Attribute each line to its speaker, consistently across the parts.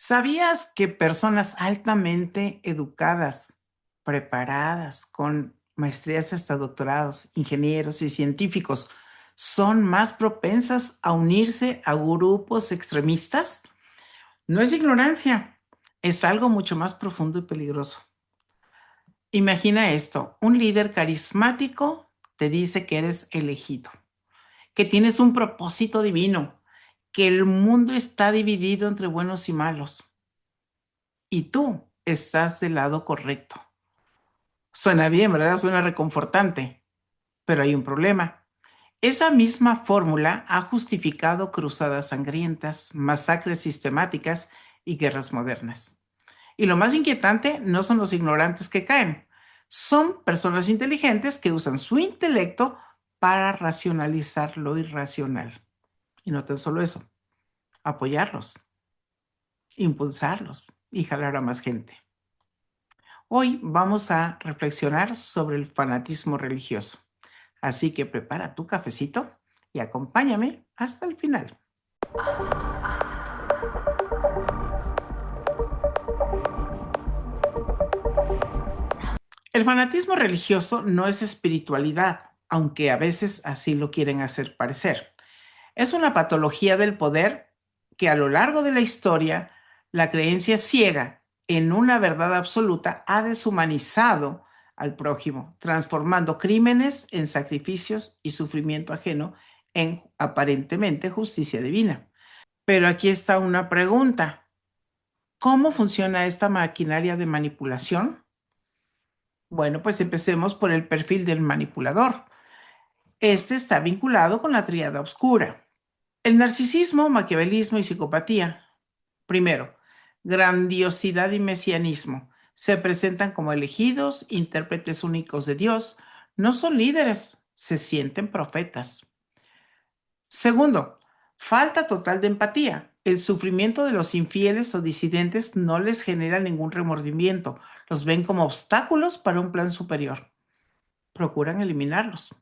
Speaker 1: ¿Sabías que personas altamente educadas, preparadas, con maestrías hasta doctorados, ingenieros y científicos, son más propensas a unirse a grupos extremistas? No es ignorancia, es algo mucho más profundo y peligroso. Imagina esto, un líder carismático te dice que eres elegido, que tienes un propósito divino, que el mundo está dividido entre buenos y malos y tú estás del lado correcto. Suena bien, ¿verdad? Suena reconfortante, pero hay un problema. Esa misma fórmula ha justificado cruzadas sangrientas, masacres sistemáticas y guerras modernas. Y lo más inquietante no son los ignorantes que caen, son personas inteligentes que usan su intelecto para racionalizar lo irracional. Y no tan solo eso, apoyarlos, impulsarlos y jalar a más gente. Hoy vamos a reflexionar sobre el fanatismo religioso. Así que prepara tu cafecito y acompáñame hasta el final. El fanatismo religioso no es espiritualidad, aunque a veces así lo quieren hacer parecer. Es una patología del poder que a lo largo de la historia, la creencia ciega en una verdad absoluta ha deshumanizado al prójimo, transformando crímenes en sacrificios y sufrimiento ajeno en aparentemente justicia divina. Pero aquí está una pregunta. ¿Cómo funciona esta maquinaria de manipulación? Bueno, pues empecemos por el perfil del manipulador. Este está vinculado con la tríada oscura. El narcisismo, maquiavelismo y psicopatía. Primero, grandiosidad y mesianismo. Se presentan como elegidos, intérpretes únicos de Dios. No son líderes, se sienten profetas. Segundo, falta total de empatía. El sufrimiento de los infieles o disidentes no les genera ningún remordimiento. Los ven como obstáculos para un plan superior. Procuran eliminarlos.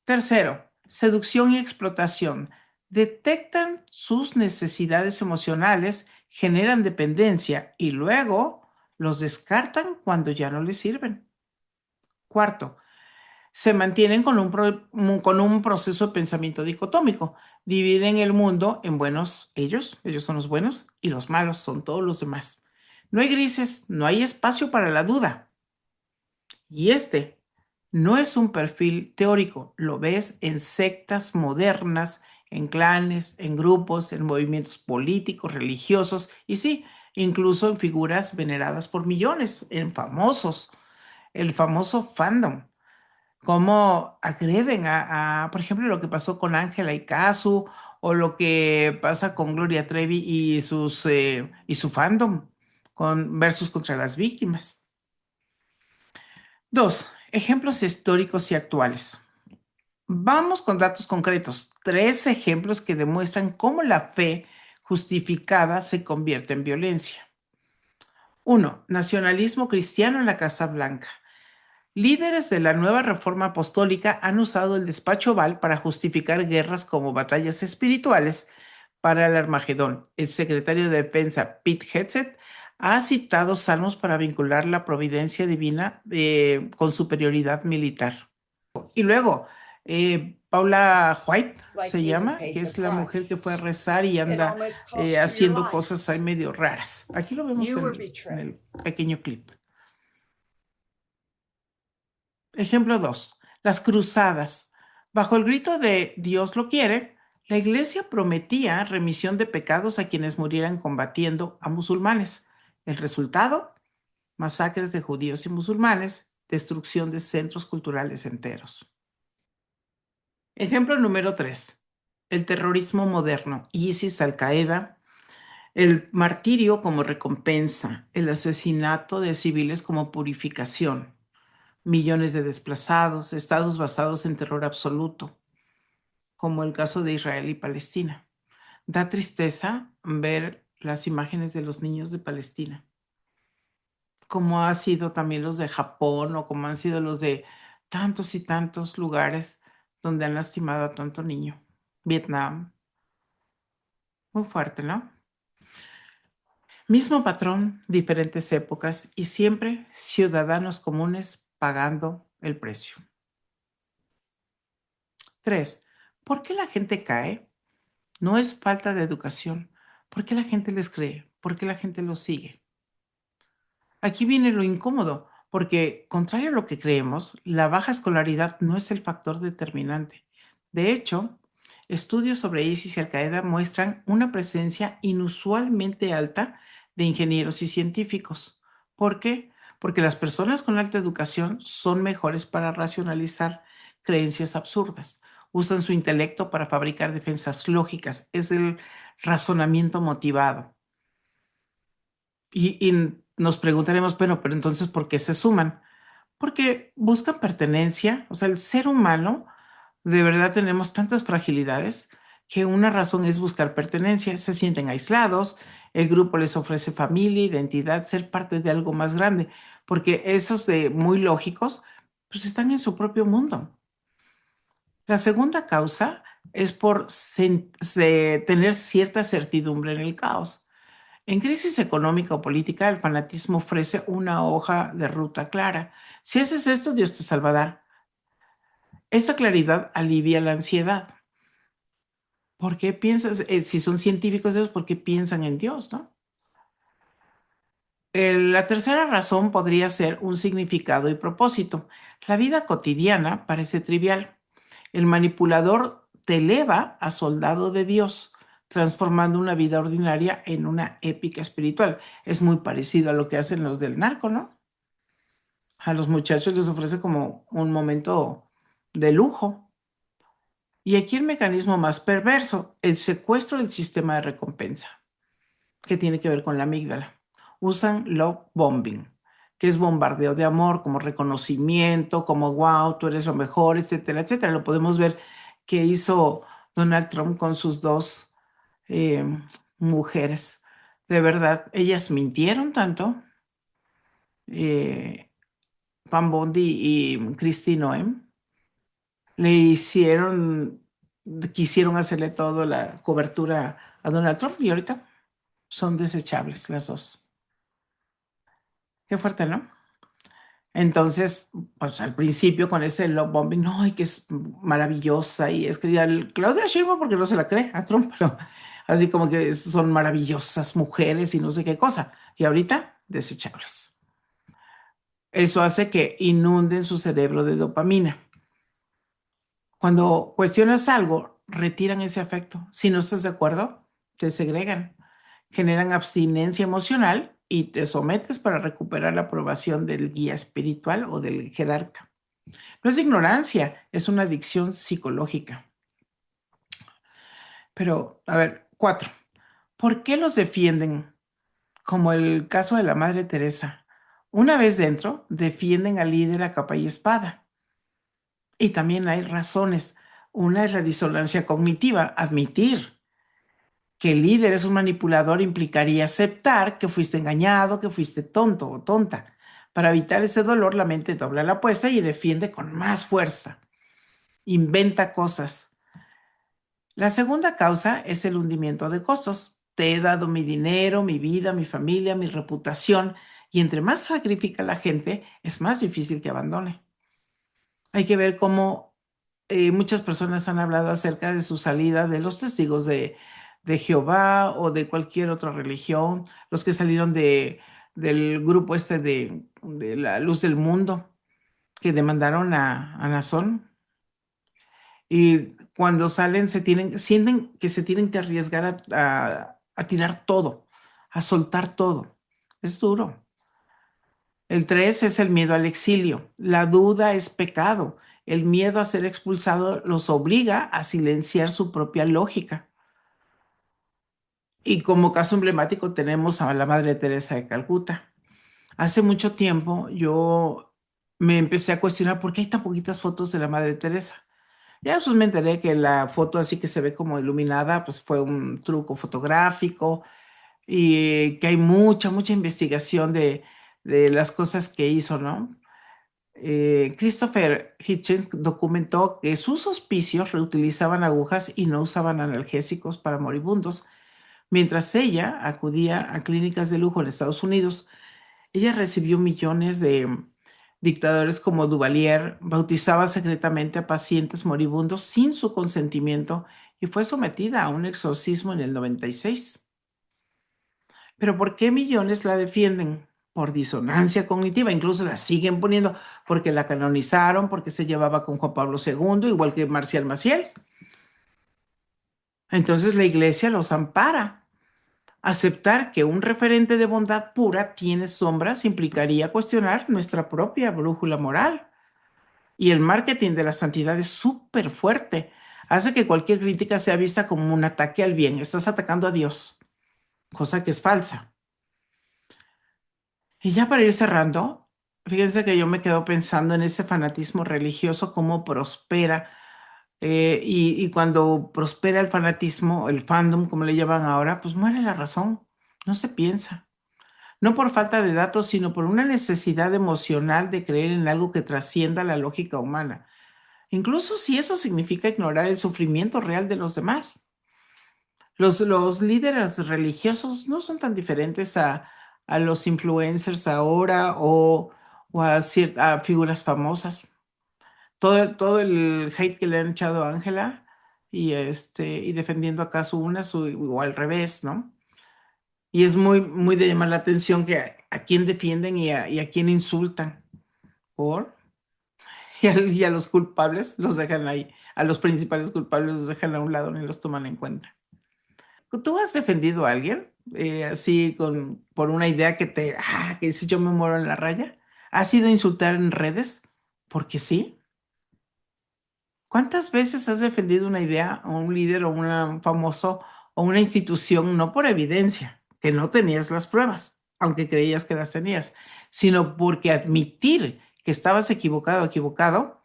Speaker 1: Tercero, seducción y explotación. Detectan sus necesidades emocionales, generan dependencia y luego los descartan cuando ya no les sirven. Cuarto, se mantienen con un proceso de pensamiento dicotómico. Dividen el mundo en buenos, ellos son los buenos, y los malos son todos los demás. No hay grises, no hay espacio para la duda. Y este no es un perfil teórico, lo ves en sectas modernas, en clanes, en grupos, en movimientos políticos, religiosos y sí, incluso en figuras veneradas por millones, en famosos, el famoso fandom. Cómo agreden por ejemplo, lo que pasó con Ángela y Casu, o lo que pasa con Gloria Trevi y su fandom versus contra las víctimas. Dos, ejemplos históricos y actuales. Vamos con datos concretos. Tres ejemplos que demuestran cómo la fe justificada se convierte en violencia. Uno, nacionalismo cristiano en la Casa Blanca. Líderes de la nueva reforma apostólica han usado el despacho Oval para justificar guerras como batallas espirituales para el Armagedón. El secretario de Defensa, Pete Hegseth, ha citado salmos para vincular la providencia divina con superioridad militar. Y luego, Paula White se llama, que es la mujer que fue a rezar y anda haciendo cosas ahí medio raras. Aquí lo vemos en el pequeño clip. Ejemplo 2. Las cruzadas. Bajo el grito de Dios lo quiere, la iglesia prometía remisión de pecados a quienes murieran combatiendo a musulmanes. El resultado, masacres de judíos y musulmanes, destrucción de centros culturales enteros. Ejemplo número 3. El terrorismo moderno, ISIS, Al-Qaeda, el martirio como recompensa, el asesinato de civiles como purificación, millones de desplazados, estados basados en terror absoluto, como el caso de Israel y Palestina. Da tristeza ver las imágenes de los niños de Palestina, como ha sido también los de Japón o como han sido los de tantos y tantos lugares donde han lastimado a tanto niño. Vietnam, muy fuerte, ¿no? Mismo patrón, diferentes épocas y siempre ciudadanos comunes pagando el precio. 3. ¿Por qué la gente cae? No es falta de educación. ¿Por qué la gente les cree? ¿Por qué la gente los sigue? Aquí viene lo incómodo, porque contrario a lo que creemos, la baja escolaridad no es el factor determinante. De hecho, estudios sobre ISIS y Al-Qaeda muestran una presencia inusualmente alta de ingenieros y científicos. ¿Por qué? Porque las personas con alta educación son mejores para racionalizar creencias absurdas. Usan su intelecto para fabricar defensas lógicas. Es el razonamiento motivado. Y nos preguntaremos, bueno, pero entonces, ¿por qué se suman? Porque buscan pertenencia. O sea, el ser humano, de verdad tenemos tantas fragilidades que una razón es buscar pertenencia. Se sienten aislados, el grupo les ofrece familia, identidad, ser parte de algo más grande, porque esos de muy lógicos, pues están en su propio mundo. La segunda causa es por tener cierta certidumbre en el caos. En crisis económica o política, el fanatismo ofrece una hoja de ruta clara. Si haces esto, Dios te salvará. Esa claridad alivia la ansiedad. ¿Por qué piensas, si son científicos ellos, por qué piensan en Dios, no? La tercera razón podría ser un significado y propósito. La vida cotidiana parece trivial. El manipulador te eleva a soldado de Dios, transformando una vida ordinaria en una épica espiritual. Es muy parecido a lo que hacen los del narco, ¿no? A los muchachos les ofrece como un momento de lujo. Y aquí el mecanismo más perverso, el secuestro del sistema de recompensa, que tiene que ver con la amígdala. Usan love bombing, que es bombardeo de amor, como reconocimiento, como wow, tú eres lo mejor, etcétera, etcétera. Lo podemos ver que hizo Donald Trump con sus dos eh, mujeres. De verdad, ellas mintieron tanto, eh, Pam Bondi y Christy Noem, le hicieron, quisieron hacerle toda la cobertura a Donald Trump y ahorita son desechables las dos. Qué fuerte, ¿no? Entonces, pues al principio con ese love bombing, no, y que es maravillosa y es que ya Claudia Sheinbaum porque no se la cree a Trump, pero así como que son maravillosas mujeres y no sé qué cosa. Y ahorita, desechables. Eso hace que inunden su cerebro de dopamina. Cuando cuestionas algo, retiran ese afecto. Si no estás de acuerdo, te segregan, generan abstinencia emocional y te sometes para recuperar la aprobación del guía espiritual o del jerarca. No es ignorancia, es una adicción psicológica. Pero, a ver, 4. ¿Por qué los defienden? Como el caso de la Madre Teresa. Una vez dentro, defienden al líder a capa y espada. Y también hay razones. Una es la disonancia cognitiva, admitir que el líder es un manipulador implicaría aceptar que fuiste engañado, que fuiste tonto o tonta. Para evitar ese dolor, la mente dobla la apuesta y defiende con más fuerza. Inventa cosas. La segunda causa es el hundimiento de costos. Te he dado mi dinero, mi vida, mi familia, mi reputación, y entre más sacrifica la gente, es más difícil que abandone. Hay que ver cómo muchas personas han hablado acerca de su salida de los testigos de Jehová o de cualquier otra religión, los que salieron del grupo este de la luz del mundo, que demandaron a Nazón. Y cuando salen sienten que se tienen que arriesgar a tirar todo, a soltar todo. Es duro. El 3 es el miedo al exilio. La duda es pecado. El miedo a ser expulsado los obliga a silenciar su propia lógica. Y como caso emblemático tenemos a la Madre Teresa de Calcuta. Hace mucho tiempo yo me empecé a cuestionar por qué hay tan poquitas fotos de la Madre Teresa. Ya pues me enteré que la foto así que se ve como iluminada, pues fue un truco fotográfico y que hay mucha investigación de las cosas que hizo, ¿no? Christopher Hitchens documentó que sus hospicios reutilizaban agujas y no usaban analgésicos para moribundos, Mientras ella acudía a clínicas de lujo en Estados Unidos, ella recibió millones de dictadores como Duvalier, bautizaba secretamente a pacientes moribundos sin su consentimiento y fue sometida a un exorcismo en el 96. Pero ¿por qué millones la defienden? Por disonancia cognitiva, incluso la siguen poniendo porque la canonizaron, porque se llevaba con Juan Pablo II, igual que Marcial Maciel. Entonces la iglesia los ampara. Aceptar que un referente de bondad pura tiene sombras implicaría cuestionar nuestra propia brújula moral. Y el marketing de la santidad es súper fuerte. Hace que cualquier crítica sea vista como un ataque al bien. Estás atacando a Dios, cosa que es falsa. Y ya para ir cerrando, fíjense que yo me quedo pensando en ese fanatismo religioso, cómo prospera. Y cuando prospera el fanatismo, el fandom, como le llaman ahora, pues muere la razón. No se piensa. No por falta de datos, sino por una necesidad emocional de creer en algo que trascienda la lógica humana, incluso si eso significa ignorar el sufrimiento real de los demás. Los líderes religiosos no son tan diferentes a los influencers ahora o a figuras famosas. Todo el hate que le han echado a Ángela y defendiendo acaso unas o al revés, ¿no? Y es muy de llamar la atención que a quién defienden y a quién insultan. ¿Por? Y a los culpables los dejan ahí. A los principales culpables los dejan a un lado ni los toman en cuenta. ¿Tú has defendido a alguien así por una idea que dices yo me muero en la raya? ¿Has ido a insultar en redes? Porque sí. ¿Cuántas veces has defendido una idea o un líder o un famoso o una institución no por evidencia, que no tenías las pruebas, aunque creías que las tenías, sino porque admitir que estabas equivocado o equivocado,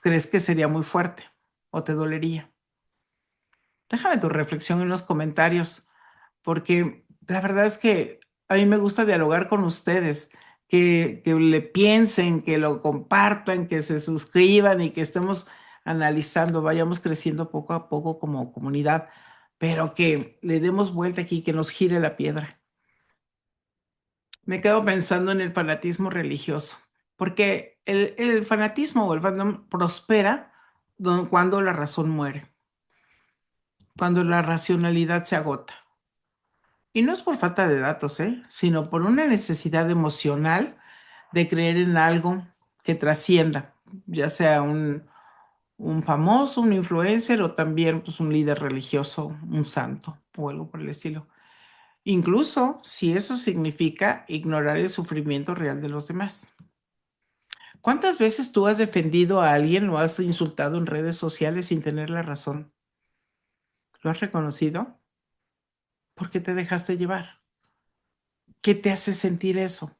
Speaker 1: crees que sería muy fuerte o te dolería? Déjame tu reflexión en los comentarios, porque la verdad es que a mí me gusta dialogar con ustedes, que le piensen, que lo compartan, que se suscriban y que estemos analizando, vayamos creciendo poco a poco como comunidad, pero que le demos vuelta aquí, que nos gire la piedra. Me quedo pensando en el fanatismo religioso, porque el fanatismo o el fandom prospera cuando la razón muere, cuando la racionalidad se agota. Y no es por falta de datos, sino por una necesidad emocional de creer en algo que trascienda, ya sea un famoso, un influencer o también pues, un líder religioso, un santo o algo por el estilo. Incluso si eso significa ignorar el sufrimiento real de los demás. ¿Cuántas veces tú has defendido a alguien o has insultado en redes sociales sin tener la razón? ¿Lo has reconocido? ¿Por qué te dejaste llevar? ¿Qué te hace sentir eso?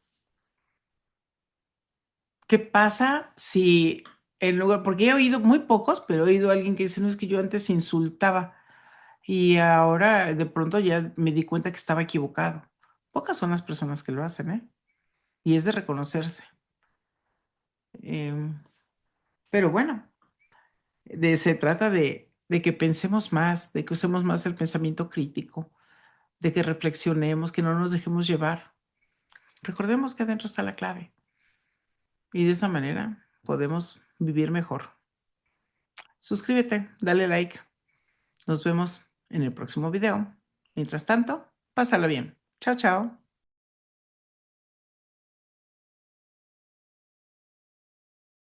Speaker 1: ¿Qué pasa si en lugar, porque he oído muy pocos, pero he oído a alguien que dice, no, es que yo antes insultaba y ahora de pronto ya me di cuenta que estaba equivocado. Pocas son las personas que lo hacen, ¿eh? Y es de reconocerse. Em, pero bueno, se trata de que pensemos más, de que usemos más el pensamiento crítico, de que reflexionemos, que no nos dejemos llevar. Recordemos que adentro está la clave y de esa manera podemos vivir mejor. Suscríbete, dale like. Nos vemos en el próximo video. Mientras tanto, pásalo bien. Chao, chao.